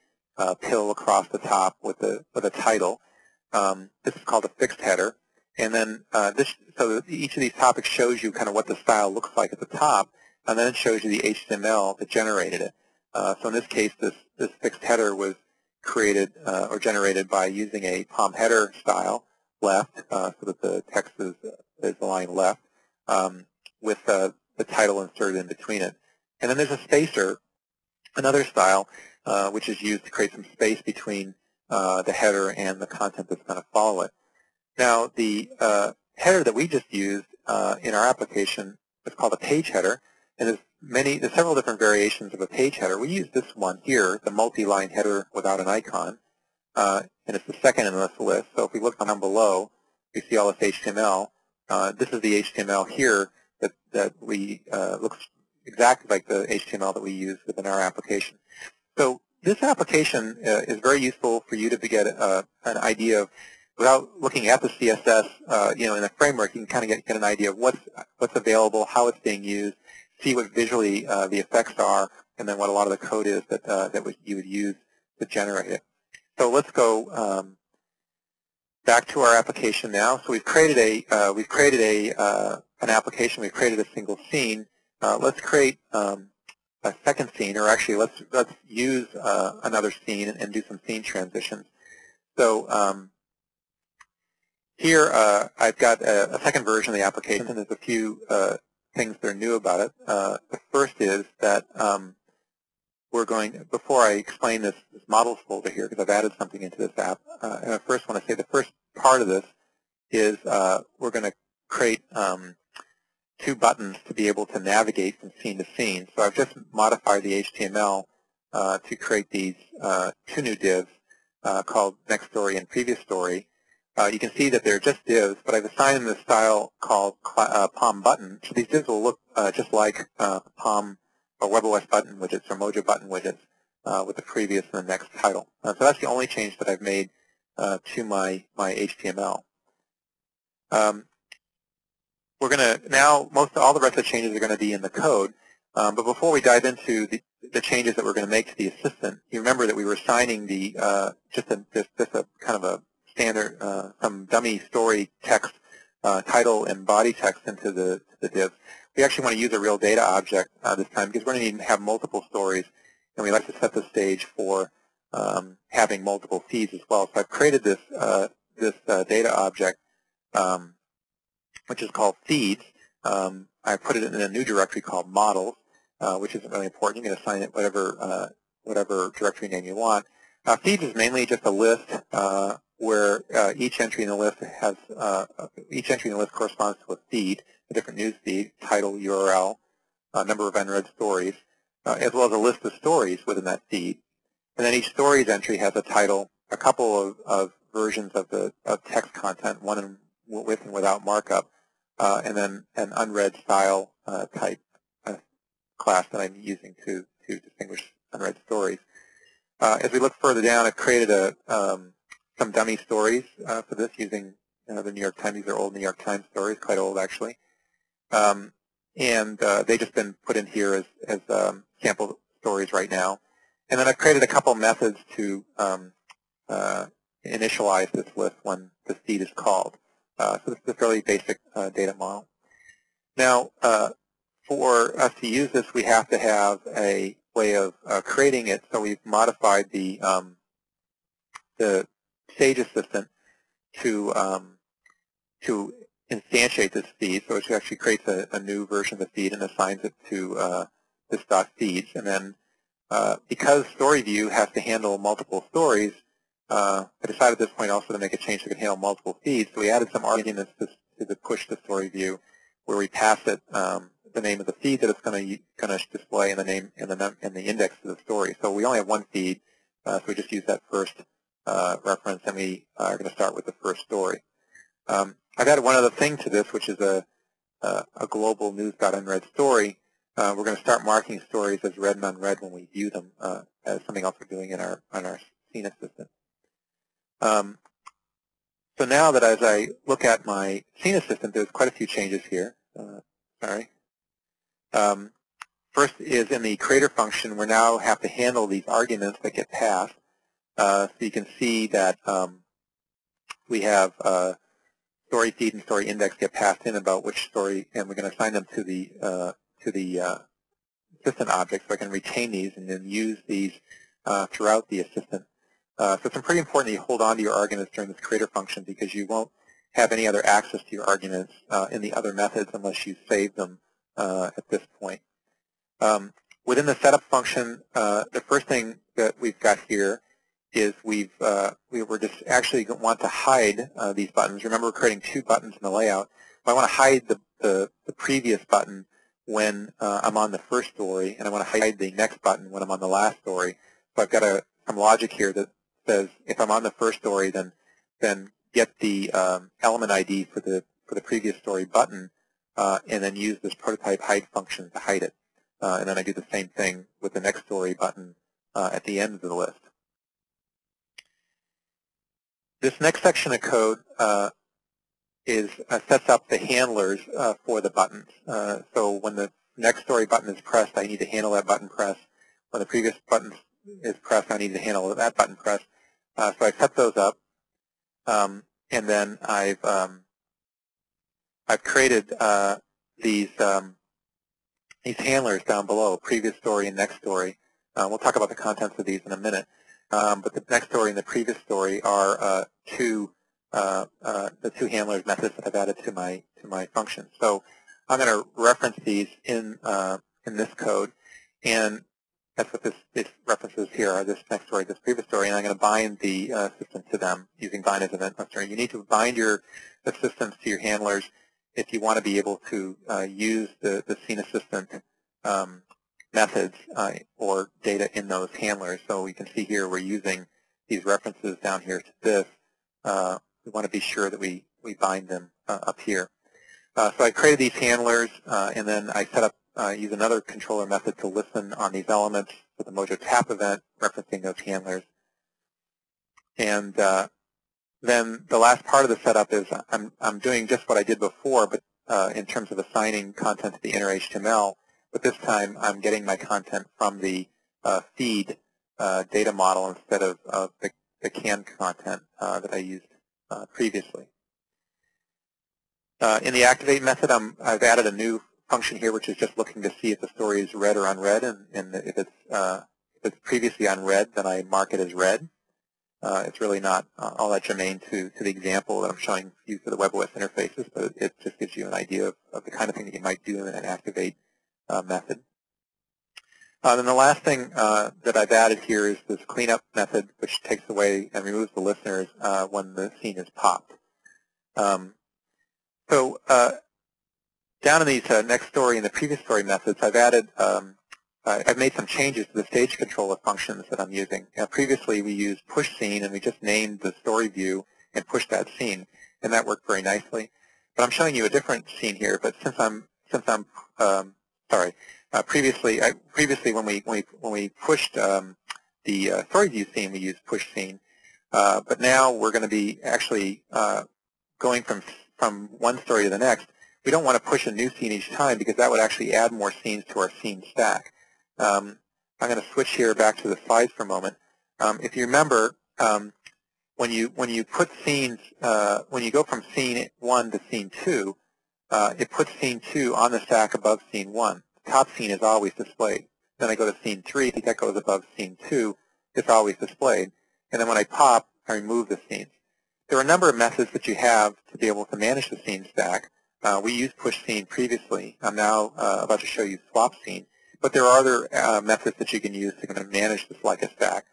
pill across the top with a title. This is called a fixed header. And then so each of these topics shows you kind of what the style looks like at the top, and then it shows you the HTML that generated it. So in this case, this fixed header was created or generated by using a POM header style left, so that the text is aligned left, with the title inserted in between it. And then there's a spacer another style which is used to create some space between the header and the content that's going to follow it. Now, the header that we just used in our application is called a page header, and there's several different variations of a page header. We use this one here, the multi-line header without an icon, and it's the second in this list. So if we look down below, we see all this HTML. This is the HTML here that we looks exactly like the HTML that we use within our application. So this application is very useful for you to get an idea of, without looking at the CSS, in a framework, you can kind of get an idea of what's available, how it's being used, see what visually the effects are, and then what a lot of the code is that you would use to generate it. So let's go back to our application now. So we've created an application. We've created a single scene. Let's create a second scene, or actually let's use another scene and do some scene transitions. So here I've got a second version of the application, and there's a few things that are new about it. The first is that before I explain this models folder here, because I've added something into this app, and I first want to say the first part of this is we're going to create two buttons to be able to navigate from scene to scene. So I've just modified the HTML to create these two new divs called Next Story and Previous Story. You can see that they're just divs, but I've assigned them the style called POM button. So these divs will look just like POM or webOS button widgets or Mojo button widgets with the previous and the next title. So that's the only change that I've made to my HTML. We're going to now, all the rest of the changes are going to be in the code. But before we dive into the changes that we're going to make to the assistant, you remember that we were assigning just a kind of a standard, some dummy story text, title and body text into the div. We actually want to use a real data object this time because we're going to need to have multiple stories, and we like to set the stage for having multiple feeds as well. So I've created this data object, which is called feeds. I put it in a new directory called models, which isn't really important. You can assign it whatever directory name you want. Feeds is mainly just a list where each entry in the list corresponds to a feed, a different news feed, title, URL, number of unread stories, as well as a list of stories within that feed. And then each stories entry has a title, a couple of versions of text content, one with and without markup, and then an unread style type class that I'm using to distinguish unread stories. As we look further down, I've created some dummy stories for this using the New York Times. These are old New York Times stories, quite old actually. And they've just been put in here as sample stories right now. And then I've created a couple methods to initialize this list when the feed is called. So this is a fairly basic data model. Now, for us to use this, we have to have a way of creating it. So we've modified the Sage Assistant to instantiate this feed. So it actually creates a new version of the feed and assigns it to this .feeds. And then because Story View has to handle multiple stories, I decided at this point also to make a change so it can handle multiple feeds. So we added some arguments to the push to Story View, where we pass it the name of the feed that it's going to display and the name and the index of the story. So we only have one feed, so we just use that first reference, and we are going to start with the first story. I've added one other thing to this, which is a global news.unread story. We're going to start marking stories as read and unread when we view them, as something else we're doing on our scene assistant. So now that as I look at my scene assistant, there's quite a few changes here. First is in the creator function, we now have to handle these arguments that get passed. So you can see that we have story feed and story index get passed in about which story, and we're going to assign them to the assistant object, so I can retain these and then use these throughout the assistant. So it's pretty important that you hold on to your arguments during this creator function, because you won't have any other access to your arguments in the other methods unless you save them at this point. Within the setup function, the first thing that we've got here is we were just actually want to hide these buttons. Remember, we're creating two buttons in the layout. I want to hide the previous button when I'm on the first story, and I want to hide the next button when I'm on the last story. So I've got some logic here that says if I'm on the first story, then get the element ID for the previous story button, and then use this prototype hide function to hide it. And then I do the same thing with the next story button at the end of the list. This next section of code sets up the handlers for the buttons. So when the next story button is pressed, I need to handle that button press. When the previous button is pressed, I need to handle that button press. So I set those up, and then I've created these handlers down below, previous story and next story. We'll talk about the contents of these in a minute. But the next story and the previous story are the two handlers methods that I've added to my function. So I'm going to reference these in this code, and that's what this references here are, this next story, this previous story, and I'm going to bind the assistant to them using bind as event listener. You need to bind your assistants to your handlers if you want to be able to use the scene assistant methods or data in those handlers. So we can see here we're using these references down here to this. We want to be sure that we bind them up here. So I created these handlers, and then I set up use another controller method to listen on these elements with the Mojo tap event referencing those handlers. And then the last part of the setup is I'm doing just what I did before, but in terms of assigning content to the inner HTML. But this time I'm getting my content from the feed data model instead of the canned content that I used previously. In the activate method, I've added a new function here, which is just looking to see if the story is read or unread, and if it's previously unread, then I mark it as read. It's really not all that germane to the example that I'm showing you for the webOS interfaces, but it just gives you an idea of the kind of thing that you might do in an activate method. Then the last thing that I've added here is this cleanup method, which takes away and removes the listeners when the scene is popped. So down in these next story and the previous story methods, I've added, I've made some changes to the stage controller functions that I'm using. Previously, we used pushScene, and we just named the story view and pushed that scene, and that worked very nicely. But I'm showing you a different scene here. But since I'm sorry, previously when we pushed the story view scene, we used pushScene. But now we're going to be actually going from one story to the next. We don't want to push a new scene each time because that would actually add more scenes to our scene stack. I'm going to switch here back to the slides for a moment. If you remember, when you put scenes, when you go from scene 1 to scene 2, it puts scene 2 on the stack above scene 1. The top scene is always displayed. Then I go to scene 3, that goes above scene 2. It's always displayed. And then when I pop, I remove the scenes. There are a number of methods that you have to be able to manage the scene stack. We used pushScene previously. I'm now about to show you swapScene. But there are other methods that you can use to kind of manage this like a stack.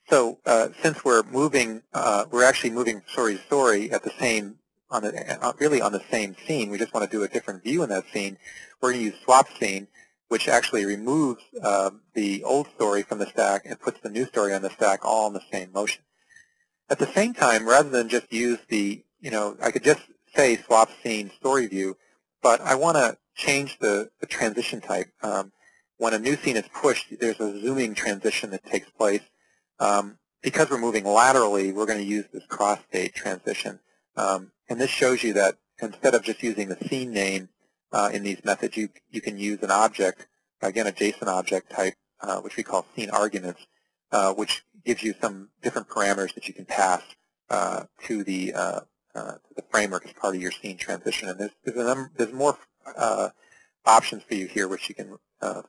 So since we're moving, we're actually moving story to story at the same, really on the same scene. We just want to do a different view in that scene. We're going to use swapScene, which actually removes the old story from the stack and puts the new story on the stack all in the same motion. At the same time, rather than just use the, I could just say swapScene story view, but I want to change the transition type. When a new scene is pushed, there's a zooming transition that takes place. Because we're moving laterally, we're going to use this cross-state transition. And this shows you that instead of just using the scene name in these methods, you can use an object, again, a JSON object type, which we call scene arguments, which gives you some different parameters that you can pass to the framework as part of your scene transition. And there's more options for you here, which you can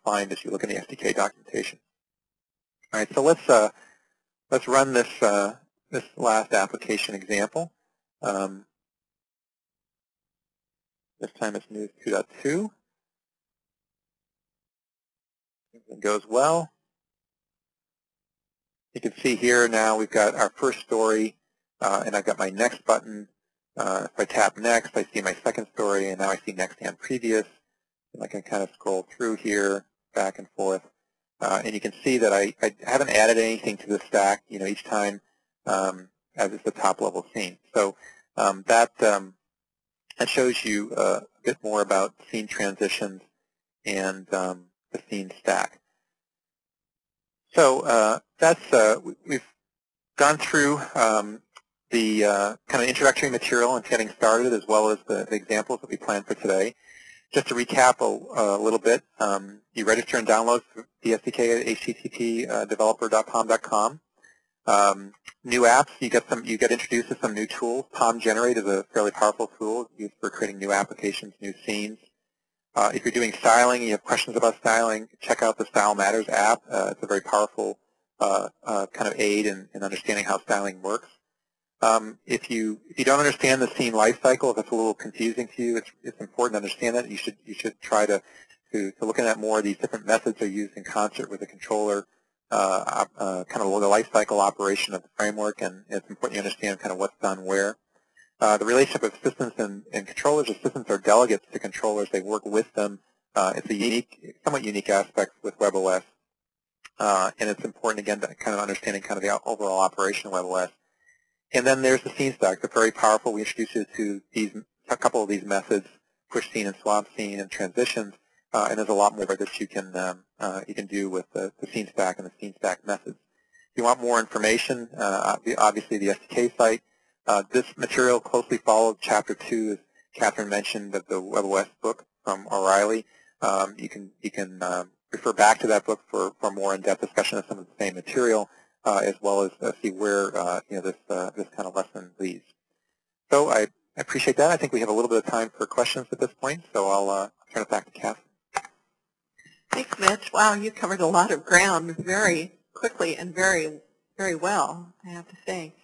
find as you look in the SDK documentation. All right, so let's run this this last application example. This time it's News 2.2. Everything goes well. You can see here now we've got our first story, and I've got my next button. If I tap next, I see my second story, and now I see next and previous. And I can kind of scroll through here, back and forth. And you can see that I haven't added anything to the stack, each time as it's the top level scene. So that shows you a bit more about scene transitions and the scene stack. So we've gone through the kind of introductory material and getting started, as well as the examples that we planned for today. Just to recap a little bit, you register and download the SDK at http://developer.pom.com. New apps, you get introduced to some new tools. POM Generate is a fairly powerful tool used for creating new applications, new scenes. If you're doing styling, you have questions about styling, check out the Style Matters app. It's a very powerful kind of aid in understanding how styling works. If you don't understand the scene lifecycle, if it's a little confusing to you, it's important to understand that. You should try to look at more of these different methods are used in concert with the controller, kind of the lifecycle operation of the framework, and it's important you understand kind of what's done where. The relationship of systems and controllers. The systems are delegates to controllers. They work with them. It's a somewhat unique aspect with webOS, and it's important again to kind of understanding kind of the overall operation of webOS. And then there's the scene stack. They're very powerful. We introduced you to a couple of these methods, pushScene and swapScene and transitions, and there's a lot more that you can do with the scene stack and the scene stack methods. If you want more information, obviously the SDK site. This material closely followed Chapter 2, as Catherine mentioned, of the webOS book from O'Reilly. You can refer back to that book for more in-depth discussion of some of the same material, as well as see where this kind of lesson leads. So I appreciate that. I think we have a little bit of time for questions at this point, so I'll turn it back to Catherine. Thanks, Mitch. Wow, you covered a lot of ground very quickly and very, very well, I have to say.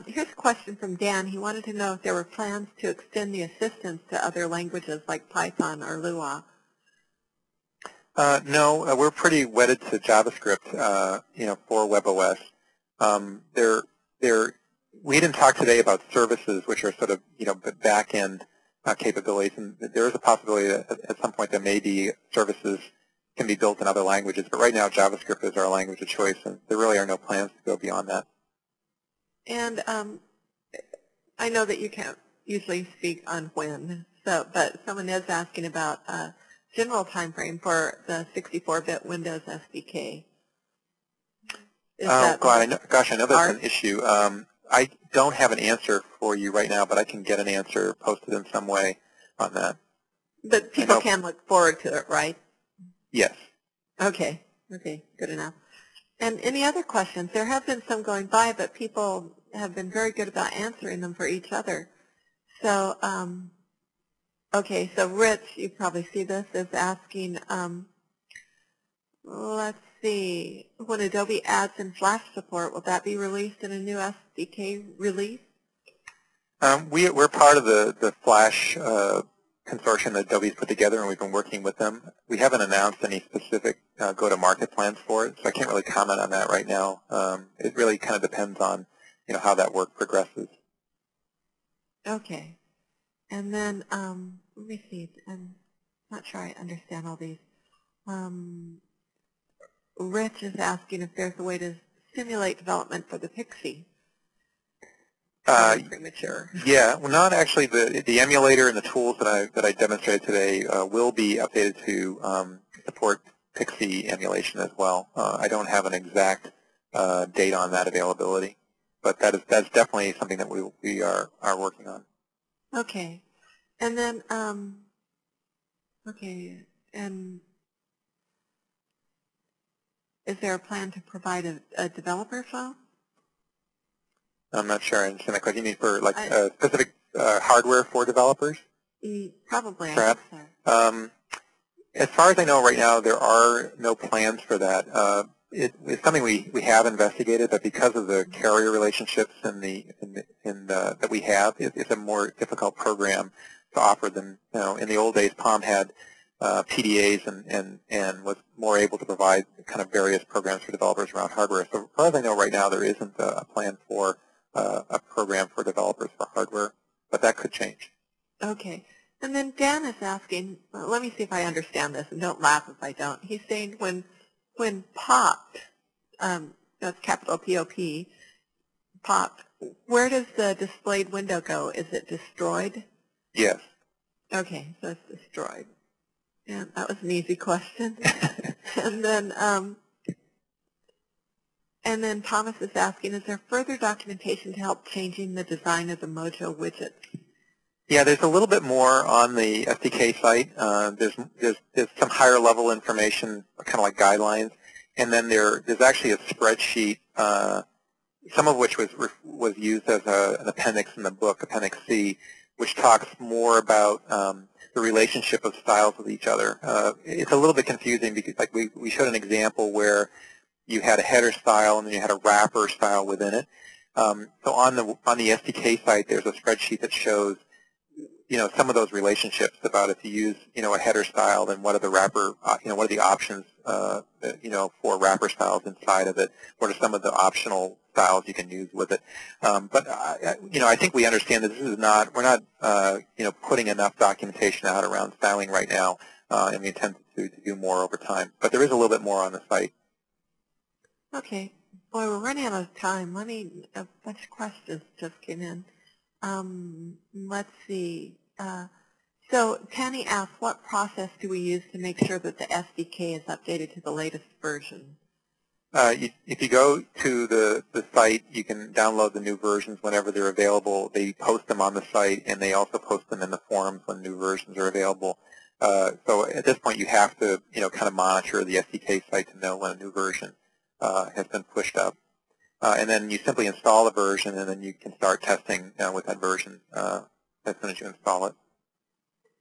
Here's a question from Dan. He wanted to know if there were plans to extend the assistance to other languages like Python or Lua. No, we're pretty wedded to JavaScript, for webOS. We didn't talk today about services, which are sort of, back-end capabilities, and there is a possibility that at some point there may be services can be built in other languages, but right now JavaScript is our language of choice, and there really are no plans to go beyond that. And I know that you can't usually speak on when, but someone is asking about general time frame for the 64-bit Windows SDK. Gosh, I know that's an issue. I don't have an answer for you right now, but I can get an answer posted in some way on that. But people can look forward to it, right? Yes. Okay, good enough. And any other questions? There have been some going by, but people have been very good about answering them for each other. So, okay, so Rich, you probably see this, is asking, let's see, when Adobe adds in Flash support, will that be released in a new SDK release? We're part of the Flash consortium that Adobe's put together, and we've been working with them. We haven't announced any specific go-to-market plans for it, so I can't really comment on that right now. It really kind of depends on how that work progresses. Okay. And then, let me see. I'm not sure I understand all these. Rich is asking if there's a way to simulate development for the Pixie. Premature. Yeah, well, not actually. The emulator and the tools that I demonstrated today will be updated to support Pixie emulation as well. I don't have an exact date on that availability, but that's definitely something that we are working on. Okay, and then okay, and is there a plan to provide a developer phone? I'm not sure I understand that question. You mean for like specific hardware for developers? Probably. Perhaps. As far as I know right now, there are no plans for that. It's something we have investigated, but because of the carrier relationships and that we have, it's a more difficult program to offer than in the old days. POM had PDAs and was more able to provide kind of various programs for developers around hardware. So as far as I know right now, there isn't a plan for a program for developers for hardware, but that could change. Okay. And then Dan is asking, let me see if I understand this, and don't laugh if I don't. He's saying when popped, that's capital P-O-P, popped, where does the displayed window go? Is it destroyed? Yes. Okay, so it's destroyed. And that was an easy question. And then Thomas is asking, is there further documentation to help changing the design of the Mojo widget? Yeah, there's a little bit more on the SDK site. There's some higher level information, kind of like guidelines, and then there's actually a spreadsheet, some of which was used as an appendix in the book, Appendix C, which talks more about the relationship of styles with each other. It's a little bit confusing because, like, we showed an example where you had a header style and then you had a wrapper style within it. So on the SDK site, there's a spreadsheet that shows, some of those relationships about if you use, a header style, then what are the wrapper, what are the options, for wrapper styles inside of it? What are some of the optional styles you can use with it? But I think we understand that we're not, putting enough documentation out around styling right now, and we intend to do more over time. But there is a little bit more on the site. Okay. Boy, we're running out of time. A bunch of questions just came in. Let's see. So Tanny asks, what process do we use to make sure that the SDK is updated to the latest version? If you go to the site, you can download the new versions whenever they're available. They post them on the site, and they also post them in the forums when new versions are available. So at this point, you have to, kind of monitor the SDK site to know when a new version has been pushed up. And then you simply install the version, and then you can start testing with that version as soon as you install it.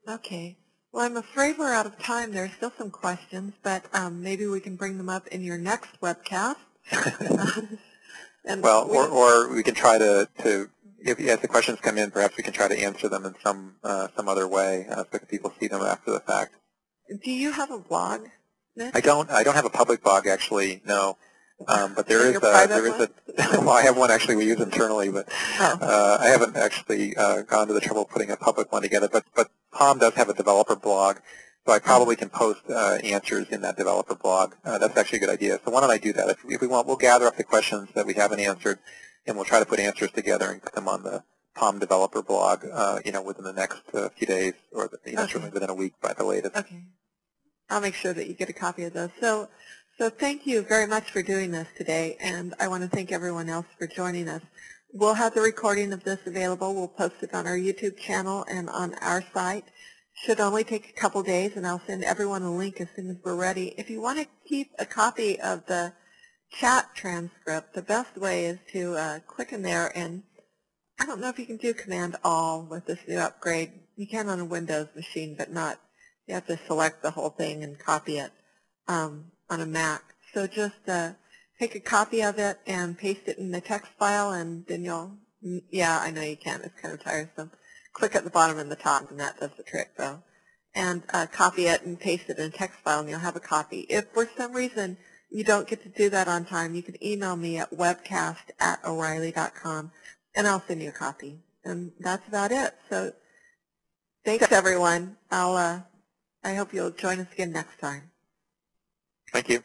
Okay. Well, I'm afraid we're out of time. There's still some questions, but maybe we can bring them up in your next webcast. Or we can try to as the questions come in, perhaps we can try to answer them in some other way so that people see them after the fact. Do you have a blog, Mitch? I don't have a public blog, actually, no. But there is well, I have one actually we use internally, but I haven't actually gone to the trouble of putting a public one together. But Palm does have a developer blog, so I probably can post answers in that developer blog. That's actually a good idea. So why don't I do that? If we want, we'll gather up the questions that we haven't answered, and we'll try to put answers together and put them on the Palm developer blog, within the next few days, or certainly within a week by the latest. Okay. I'll make sure that you get a copy of those. So thank you very much for doing this today, and I want to thank everyone else for joining us. We'll have the recording of this available. We'll post it on our YouTube channel and on our site. Should only take a couple days, and I'll send everyone a link as soon as we're ready. If you want to keep a copy of the chat transcript, the best way is to click in there, and I don't know if you can do Command-All with this new upgrade. You can on a Windows machine, but not. You have to select the whole thing and copy it on a Mac. So just take a copy of it and paste it in the text file, and then I know you can. It's kind of tiresome. Click at the bottom and the top, and that does the trick, though. And copy it and paste it in a text file, and you'll have a copy. If for some reason you don't get to do that on time, you can email me at webcast@o'reilly.com, and I'll send you a copy. And that's about it. So thanks, everyone. I hope you'll join us again next time. Thank you.